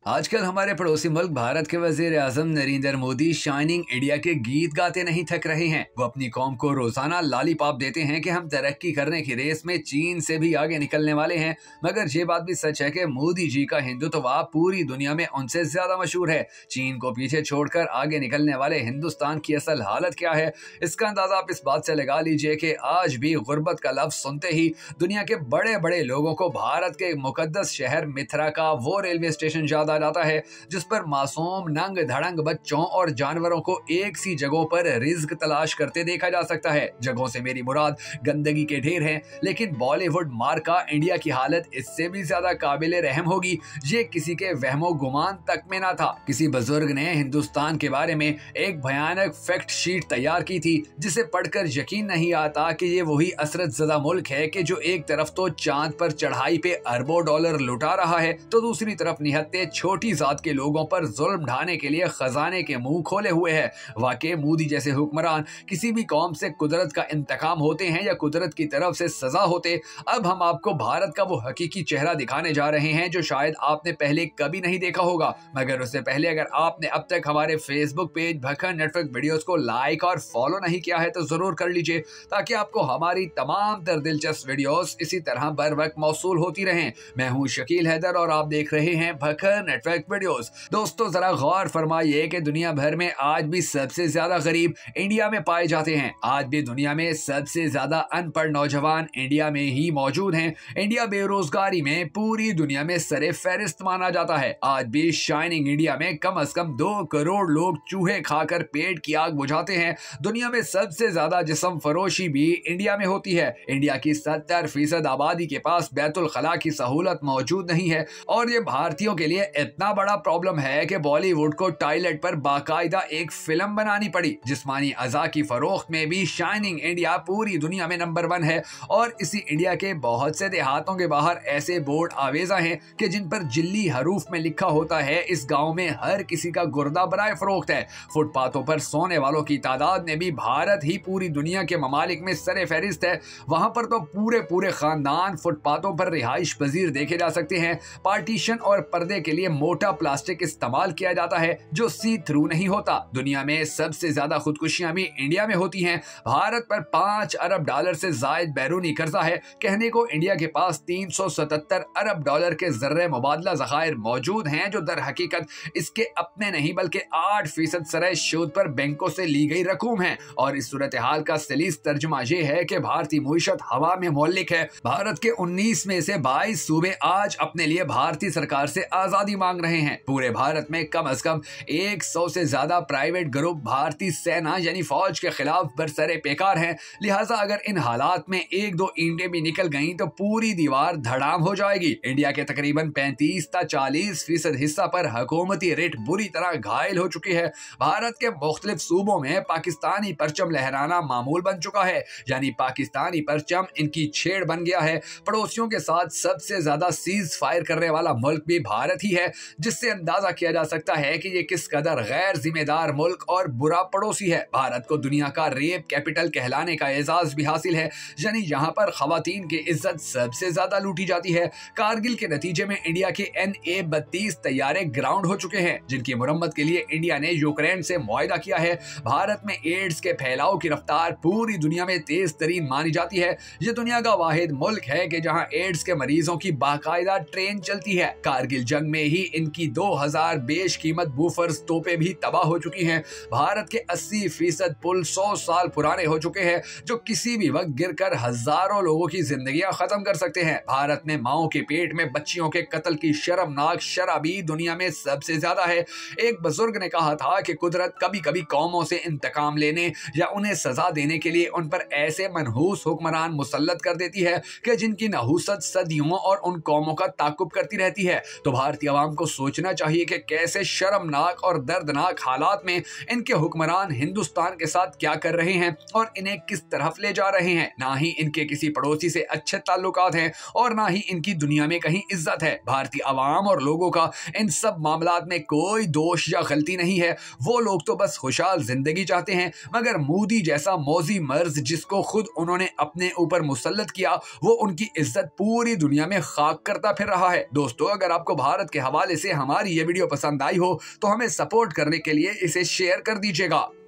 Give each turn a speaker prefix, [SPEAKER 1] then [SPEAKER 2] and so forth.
[SPEAKER 1] आजकल हमारे पड़ोसी मुल्क भारत के वजीर आजम नरेंद्र मोदी शाइनिंग इंडिया के गीत गाते नहीं थक रहे हैं। वो अपनी कौम को रोजाना लॉलीपॉप देते हैं कि हम तरक्की करने की रेस में चीन से भी आगे निकलने वाले हैं। मगर ये बात भी सच है कि मोदी जी का हिंदुत्व पूरी दुनिया में उनसे ज्यादा मशहूर है। चीन को पीछे छोड़कर आगे निकलने वाले हिंदुस्तान की असल हालत क्या है, इसका अंदाजा आप इस बात से लगा लीजिए कि आज भी गुर्बत का लफ्ज सुनते ही दुनिया के बड़े बड़े लोगों को भारत के मुकद्दस शहर मिथिला का वो रेलवे स्टेशन याद आ जाता है जिस पर मासूम नंग धड़ंग बच्चों और जानवरों को एक सी जगहों पर रिज्क तलाश करते देखा जा सकता है। जगहों से मेरी मुराद गंदगी के ढेर हैं, लेकिन बॉलीवुड मार्का इंडिया की हालत इससे भी ज्यादा काबिले रहम होगी, ये किसी के वहमो गुमान तक में ना था। किसी बुजुर्ग ने हिंदुस्तान के बारे में एक भयानक फैक्ट शीट तैयार की थी जिसे पढ़कर यकीन नहीं आता कि ये वही असरत ज़दा मुल्क है कि जो एक तरफ तो चांद पर चढ़ाई पे अरबों डॉलर लुटा रहा है तो दूसरी तरफ निहत्ते छोटी जात के लोगों पर जुल्म ढाने के लिए खजाने के मुंह खोले हुए है। वाकई मोदी जैसे हुक्मरान किसी भी कौम से कुदरत का इंतकाम होते हैं या कुदरत की तरफ से सजा होते। अब हम आपको भारत का वो हकीकी चेहरा दिखाने जा रहे हैं जो शायद आपने पहले कभी नहीं देखा होगा। मगर उससे पहले अगर आपने अब तक हमारे Facebook page Bhakkar network videos को लाइक और फॉलो नहीं किया है तो जरूर कर लीजिए ताकि आपको हमारी तमाम तर दिलचस्प वीडियोस इसी तरह बर वक्त मौसूल होती रहें। मैं हूं शकील हैदर और आप देख रहे हैं भखर नेटवर्क वीडियोस। दोस्तों जरा गौर फरमाइए कि दुनिया भर में आज भी सबसे ज्यादा गरीब इंडिया में पाए जाते हैं। आज भी दुनिया में सबसे ज्यादा अनपढ़ नौजवान इंडिया में ही मौजूद हैं। इंडिया बेरोजगारी में पूरी दुनिया में सरे फहरिस्त माना जाता है। आज भी शाइनिंग इंडिया में कम से कम 2 करोड़ लोग चूहे खाकर पेट की आग बुझाते हैं। दुनिया में सबसे ज्यादा जिस्म फरोशी भी इंडिया में होती है। इंडिया की 70% आबादी के पास बैतुल खला की सहूलत मौजूद नहीं है और ये भारतीयों के लिए इतना बड़ा प्रॉब्लम है कि बॉलीवुड को टॉयलेट पर बाकायदा एक फिल्म बनानी पड़ी। जिस्मानी अज़ा की फरोख्त में भी शाइनिंग इंडिया पूरी दुनिया में नंबर 1 है और इसी इंडिया के बहुत से देहातों के बाहर ऐसे बोर्ड आवेजा हैं कि जिन पर जिल्ली हरूफ में लिखा होता है इस गांव में हर किसी का गुर्दा बराए फरोख्त है। फुटपाथों पर सोने वालों की तादाद में भी भारत ही पूरी दुनिया के ममालिक में सरे फहरिस्त है। वहां पर तो पूरे पूरे खानदान फुटपाथों पर रिहाइश पजीर देखे जा सकते हैं। पार्टीशन और पर्दे के लिए मोटा प्लास्टिक इस्तेमाल किया जाता है जो सी थ्रू नहीं होता। दुनिया में सबसे ज्यादा खुदकुशियां भी इंडिया में होती हैं। भारत पर 5 अरब डॉलर से जायद बैरूनी कर्जा है। कहने को इंडिया के पास 377 अरब डॉलर के जर्रे मुबादला ज़खायर मौजूद हैं जो दर हकीकत इसके अपने नहीं बल्कि 8% सराय सूद पर बैंकों से ली गई रकूम है। और इस सूरत हाल का सलीस तर्जुमा ये है कि भारतीय मुईशत हवा में मोहल्लिक है। भारत के 19 में से 22 सूबे आज अपने लिए भारतीय सरकार से आजादी मांग रहे हैं। पूरे भारत में कम से कम 100 से ज्यादा प्राइवेट ग्रुप भारतीय सेना यानी फौज के खिलाफ बरसरे पेकार हैं। लिहाजा अगर इन हालात में 1-2 ईंटें भी निकल गईं तो पूरी दीवार धड़ाम हो जाएगी। इंडिया के तकरीबन 35-40% हिस्सा पर हुकूमती रेट बुरी तरह घायल हो चुकी है। भारत के मुख्तलिफ सूबों में पाकिस्तानी परचम लहराना मामूल बन चुका है, यानी पाकिस्तानी परचम इनकी छेड़ बन गया है। पड़ोसियों के साथ सबसे ज्यादा सीज फायर करने वाला मुल्क भी भारत ही है, जिससे अंदाजा किया जा सकता है कि ये किस कदर गैर जिम्मेदार मुल्क और बुरा पड़ोसी है। भारत को दुनिया का रेप कैपिटल कहलाने का एजाज भी हासिल है, यानी यहाँ पर खवातीन की इज्जत सबसे ज्यादा लूटी जाती है। कारगिल के नतीजे में इंडिया के NA-32 तैयारे ग्राउंड हो चुके हैं जिनकी मुरम्मत के लिए इंडिया ने यूक्रेन से मुआहिदा किया है। भारत में एड्स के फैलाव की रफ्तार पूरी दुनिया में तेज तरीन मानी जाती है। ये दुनिया का वाहिद मुल्क है कि जहाँ एड्स के मरीजों की बाकायदा ट्रेन चलती है। कारगिल जंग में ही इनकी 2000 बेशकीमत बूफर्स तोपें भी तबाह हो चुकी हैं। भारत के 80% पुल 100 साल पुराने हो चुके हैं जो किसी भी वक्त गिरकर हजारों लोगों की जिंदगियां खत्म कर सकते हैं। भारत में माओ के पेट में बच्चियों के कत्ल की शर्मनाक शराबी दुनिया में सबसे ज्यादा है। एक बुजुर्ग ने कहा था कि कुदरत कभी कभी कौमों से इंतकाम लेने या उन्हें सजा देने के लिए उन पर ऐसे मनहूस हुक्मरान मुसल्लत कर देती है कि जिनकी नहूसत सदियों और उन कौमों का ताकुब करती रहती है। तो भारतीय आवाम को सोचना चाहिए कि कैसे शर्मनाक और दर्दनाक हालात में इनके हुक्मरान हिंदुस्तान के साथ क्या कर रहे हैं और इन्हें किस तरफ ले जा रहे हैं। ना ही इनके किसी पड़ोसी से अच्छे ताल्लुकात हैं और ना ही इनकी दुनिया में कहीं इज्जत है। भारतीय आवाम और लोगों का इन सब मामलात में कोई दोष या गलती नहीं है। वो लोग तो बस खुशहाल जिंदगी चाहते हैं, मगर मोदी जैसा मौजी मर्ज जिसको खुद उन्होंने अपने ऊपर मुसल्लत किया वो उनकी इज्जत पूरी दुनिया में खाक करता फिर रहा है। दोस्तों, अगर आपको भारत के हवाले से हमारी ये वीडियो पसंद आई हो तो हमें सपोर्ट करने के लिए इसे शेयर कर दीजिएगा।